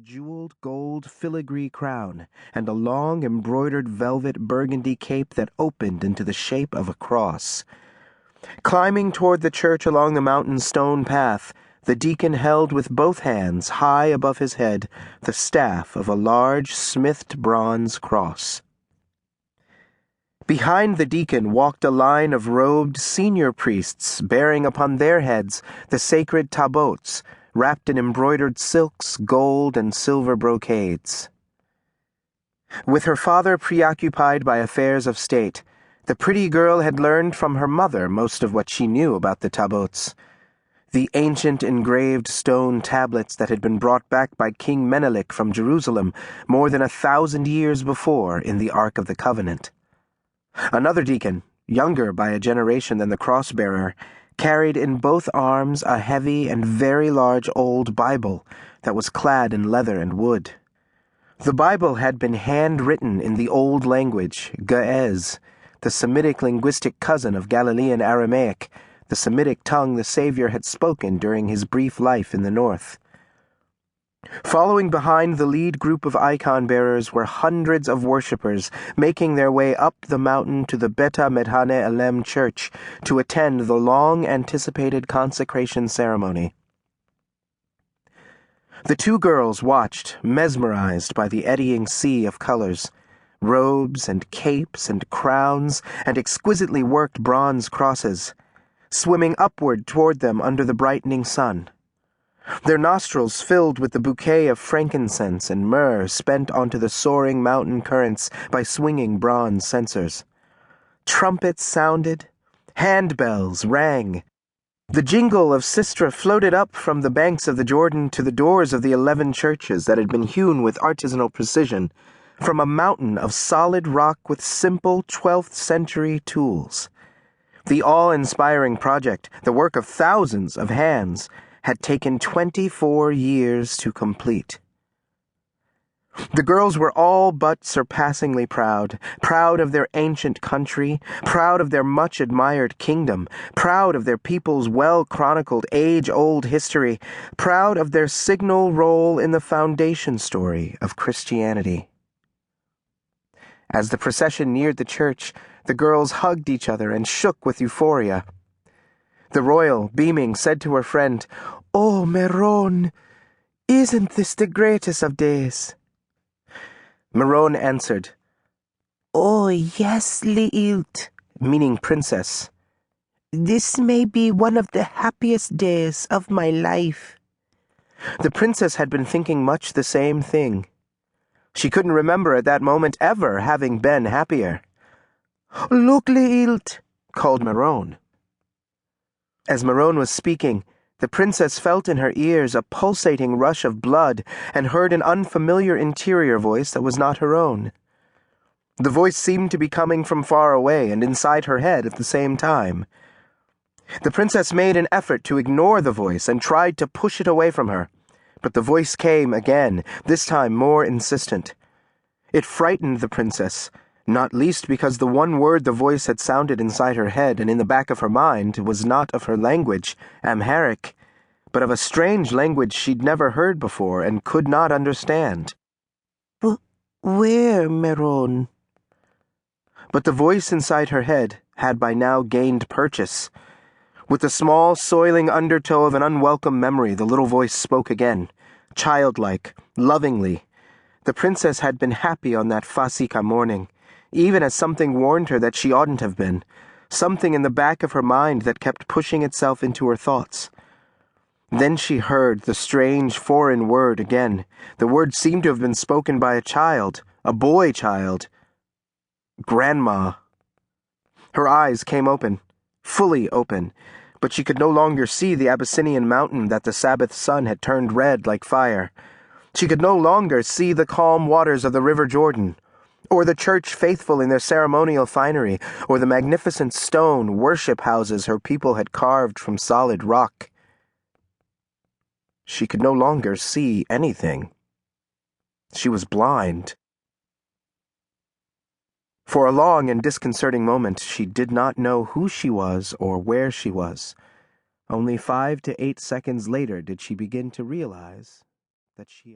jeweled gold filigree crown and a long embroidered velvet burgundy cape that opened into the shape of a cross. Climbing toward the church along the mountain stone path, the deacon held with both hands, high above his head, the staff of a large smithed bronze cross. Behind the deacon walked a line of robed senior priests bearing upon their heads the sacred tabots, wrapped in embroidered silks, gold, and silver brocades. With her father preoccupied by affairs of state, the pretty girl had learned from her mother most of what she knew about the tabots, the ancient engraved stone tablets that had been brought back by King Menelik from Jerusalem more than 1,000 years before in the Ark of the Covenant. Another deacon, younger by a generation than the cross-bearer, carried in both arms a heavy and very large old Bible that was clad in leather and wood. The Bible had been handwritten in the old language, Ge'ez, the Semitic linguistic cousin of Galilean Aramaic, the Semitic tongue the Savior had spoken during his brief life in the north. Following behind the lead group of icon-bearers were hundreds of worshippers making their way up the mountain to the Beta Medhane Elem church to attend the long-anticipated consecration ceremony. The two girls watched, mesmerized by the eddying sea of colors, robes and capes and crowns and exquisitely worked bronze crosses, swimming upward toward them under the brightening sun. Their nostrils filled with the bouquet of frankincense and myrrh spent onto the soaring mountain currents by swinging bronze censers. Trumpets sounded, handbells rang. The jingle of sistra floated up from the banks of the Jordan to the doors of the 11 churches that had been hewn with artisanal precision from a mountain of solid rock with simple 12th century tools. The awe-inspiring project, the work of thousands of hands, had taken 24 years to complete. The girls were all but surpassingly proud of their ancient country, proud of their much-admired kingdom, proud of their people's well-chronicled age-old history, proud of their signal role in the foundation story of Christianity. As the procession neared the church, the girls hugged each other and shook with euphoria. The royal, beaming, said to her friend, "Oh, Meron, isn't this the greatest of days?" Meron answered, "Oh, yes, Liilt," meaning princess. "This may be one of the happiest days of my life." The princess had been thinking much the same thing. She couldn't remember at that moment ever having been happier. "Look, Liilt," called Meron. As Meron was speaking, the princess felt in her ears a pulsating rush of blood and heard an unfamiliar interior voice that was not her own. The voice seemed to be coming from far away and inside her head at the same time. The princess made an effort to ignore the voice and tried to push it away from her, but the voice came again, this time more insistent. It frightened the princess, not least because the one word the voice had sounded inside her head and in the back of her mind was not of her language, Amharic, but of a strange language she'd never heard before and could not understand. "Where, Meron?" But the voice inside her head had by now gained purchase. With the small, soiling undertow of an unwelcome memory, the little voice spoke again, childlike, lovingly. The princess had been happy on that Fasika morning, even as something warned her that she oughtn't have been, something in the back of her mind that kept pushing itself into her thoughts. Then she heard the strange foreign word again. The word seemed to have been spoken by a child, a boy child. Grandma. Her eyes came open, fully open, but she could no longer see the Abyssinian mountain that the Sabbath sun had turned red like fire. She could no longer see the calm waters of the River Jordan, or the church faithful in their ceremonial finery, or the magnificent stone worship houses her people had carved from solid rock. She could no longer see anything. She was blind. For a long and disconcerting moment, she did not know who she was or where she was. Only 5 to 8 seconds later did she begin to realize that she